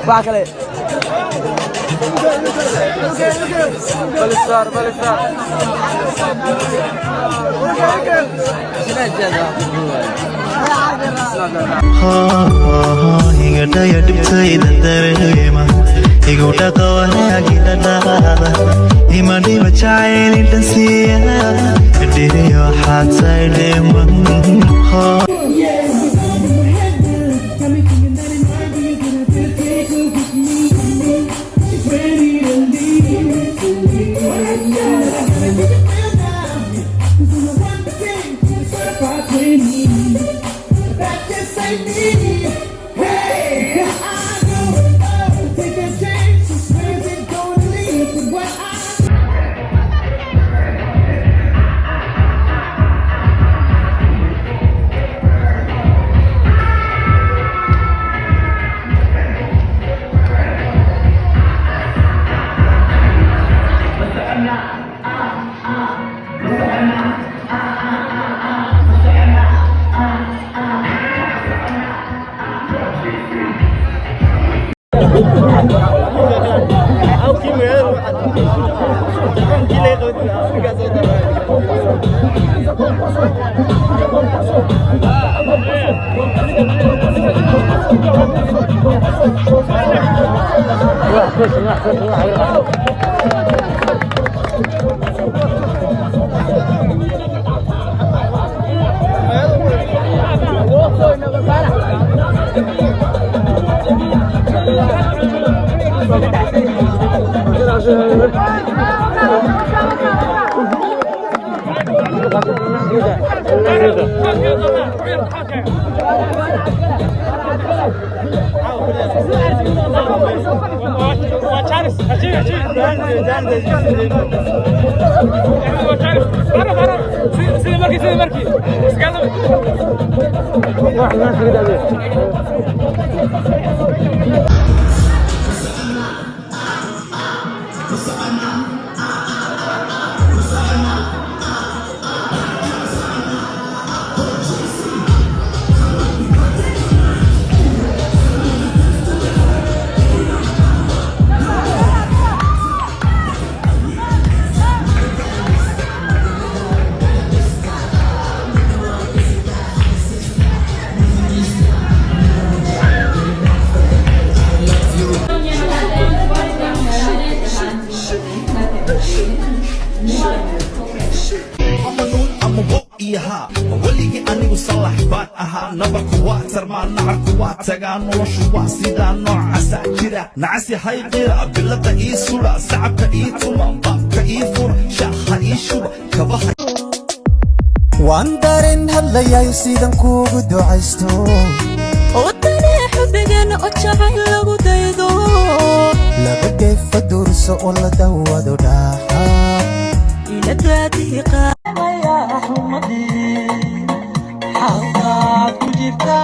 Bakale. Balistar. Hingadaya dibtayda dareema igu dhaqa wanaagida dhaqaada imadhiba jacaylintan siiya dhiriyo waxaad saydheeman وليجي أنا وصلح بات أها نبك واتر ما نعرف واتر نوش واسيدا نوع عساكرة نعسي هاي غيرة بلد إيه صورة سعب إيه تمام باب إيه فور شاخ إيه شورة كبح وانdareen hadlayayo sidan kuugu ducaysto wadane xubbigan oo jacayl lagu daydo laga geefa durso oo la dawado dhaxa ila daadihi qaaya ahmadi xaqaad ku jirta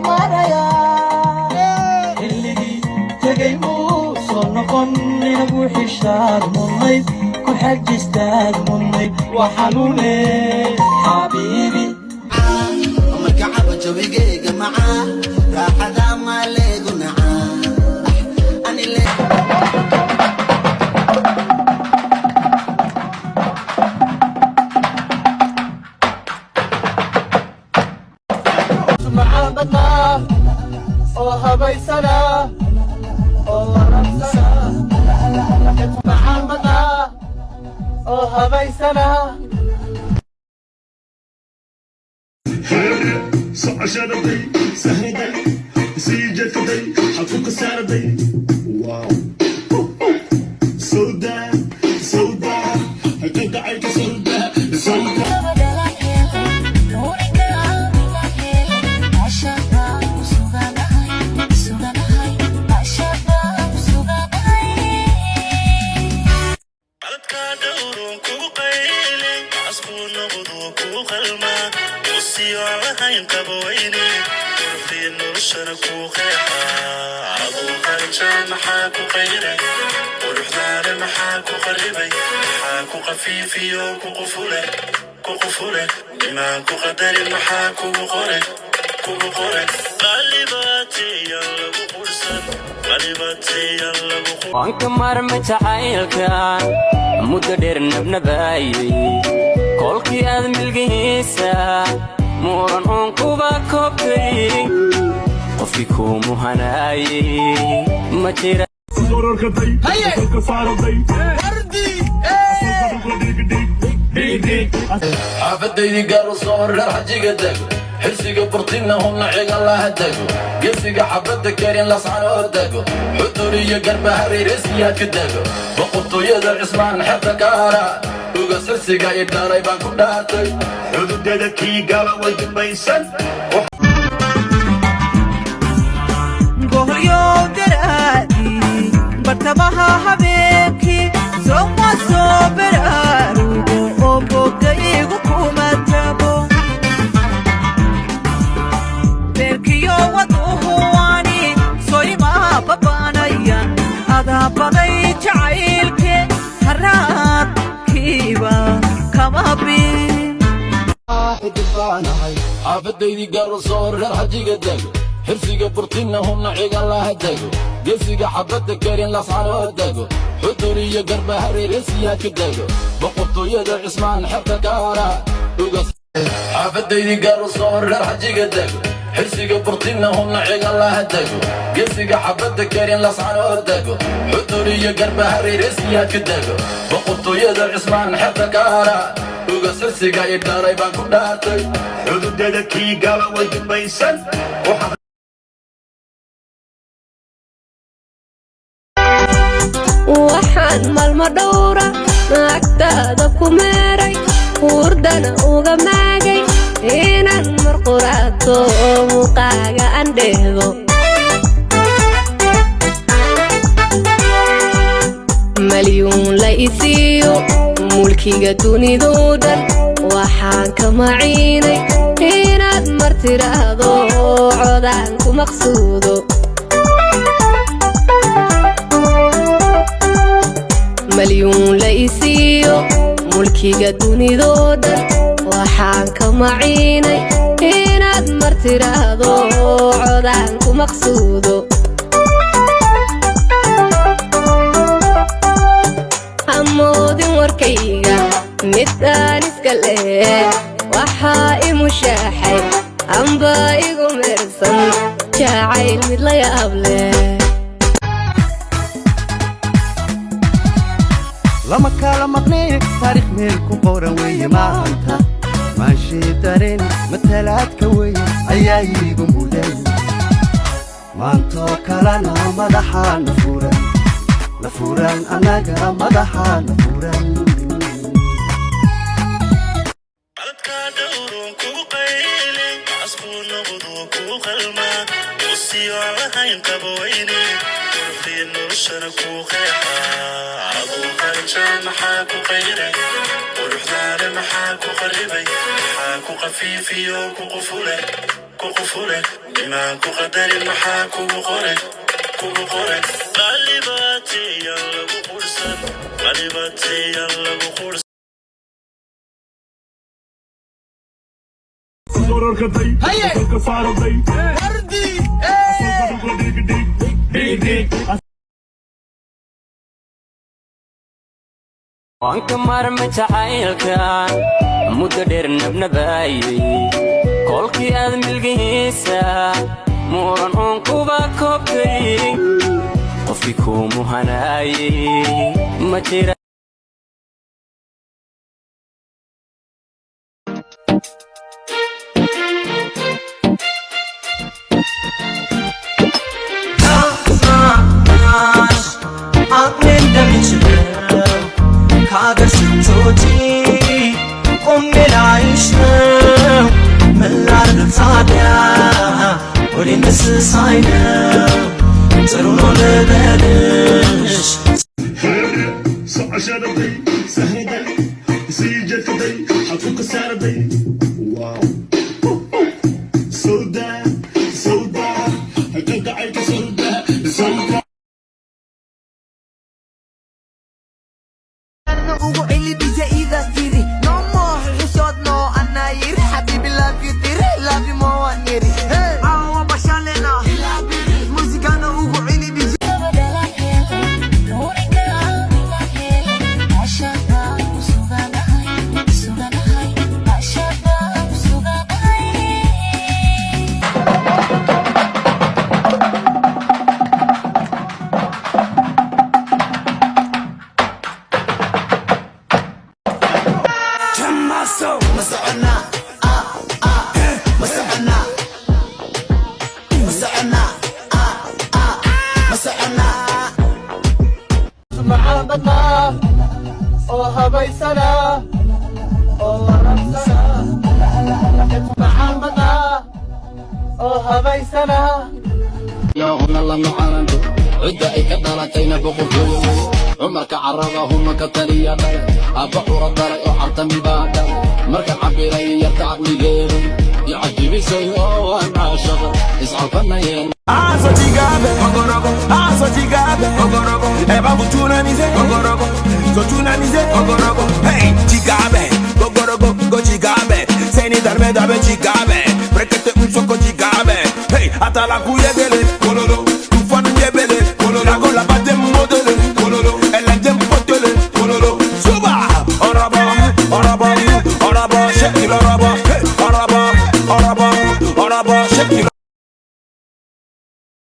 maraya illigii tegay muu soo noqon inagu xishaad munayd ku حجستك مني وحنوني حبيبي مركعب جويقي معاه راح ما ليقو نعاه أنا اللي محبتنا وهبيسنا ورمسنا محبتنا وهبيسنا عشرتي سهرتي سيجتي حفوق سردي واو سوداء سوداء حقيقة عيك سوداء سوداء خفيفي وكوقفولك كوقفولك بما كقدر المحاك وقرك وقرك قلباتي يلا بقرصن قلباتي يلا بقرصن وانك مرمت عيلك مدة دير نبنباي كولكي أذم القيسة مورن عنكوبا كوبري وفيكو مهناي مجيرا هيا xaafadaydi gaar u soo horreer xajiga dego xilsiga burtinna hunna ciga laha dego geesiga xabadda karin lascano oo dego xudur iyo garba hareeresiyaadka dego boqortooyada cismaan xebta kaara uga sirsiga i dhaalay baan ku dhaartay xududeeda kii gala way dumaysan gohyow daraadii bartamaha habeenkii soma soo baraarugo oo bogga igu kuma tabo beerkiyo waduhuwani soymaa babaanayan adaa baday jacaylke haraadkiiba kama bin xaafadaydi gaar u soo horreer xajiga dego xirsiga burtinna hunna ciga laha dego geesiga xabadda karin lascano oo dego xudur iyo garba hareeresiyaadka dego boqortooyada cismaan xebta kaara uga xaafadaydi gaar u soo horreer xajiga dego xirsiga burtinna hunna ciga laha dego geesiga xabadda karin lascano oo dego xudur iyo garba hareeresiyaadka dego boqortooyada cismaan xebta kaara uga sirsiga i dhaalay baan ku dhaartay xududeeda kii gala way dumaysan waxaan maalmo dhowra naagtaada ku meeray hurdana uga maagay inaan marquraato oo muuqaaga aan dheehdo malyuun la isiiyo mulkiga dunidoo dhan waxaan ka maciinay inaad martiraahdo codaan ku maqsuudo malyuun la isiiyo mulkiga dunidoo dhan waxaan ka maciinay inaad martiraahdo codaan ku maqsuudo hamoodin warkayga midaan iska leh waxaa i mushaaxay amba igu meersan jacayl mid la yaab leh lama kala maqnee taariikh meel ku qoran weeye maanta maashii dareen matalaadka weeye ayaa iigu mudan maantoo kalena madaxaana furan annaga madaxaana furan محاكو قيري ورحدان محاكو قريبي محاكو خفيفي وكوقفولك كوقفولك بما كقدر المحاكو وقرك قلباتي يلا بقرصن dhibataya lagu qurs wanka marma jacaylka muddo dheer nabnabaayay kolkii aad milgihiisa muran uun kuba koobtay qofkii kuu muhanaayay ma jira ከአገር ስትወጪ ቆሜ ላይሽ ነው ምን ላድርግ ታዲያ ወደ እንስሳይ ነው ጥሩ ነው ልበልሽ عشرتي سهرتي سيجتي حقوق سردي واو سوداء سوداء حقوق عيك سوداء سوداء ugu celi biza ida tiri no more xishood no anayir habibi love you tiri love you more niri hey awa bashalena musikana ugu celi biza مسعنا مسعنا مسعنا مسعنا محبتنا وهبيسنا ورمسنا محبتنا وهبيسنا يا هنا الله معانا عدة أي كدارتين بقفوي عمرك عرضهم كتريا أبا عرض وحرتم بعد مركب عبيري يرتعب لغيرهم يعجب سيء وانا شغل اسعى فنين Aso chigabe, ogorogo. Aso chigabe, ogorogo. Eba butuna nize, ogorogo. So tuna nize, ogorogo. Hey, chigabe, ogorogo, go chigabe. Seni darbe dabe chigabe. Prekete un soko chigabe. Hey, atala kuye gele.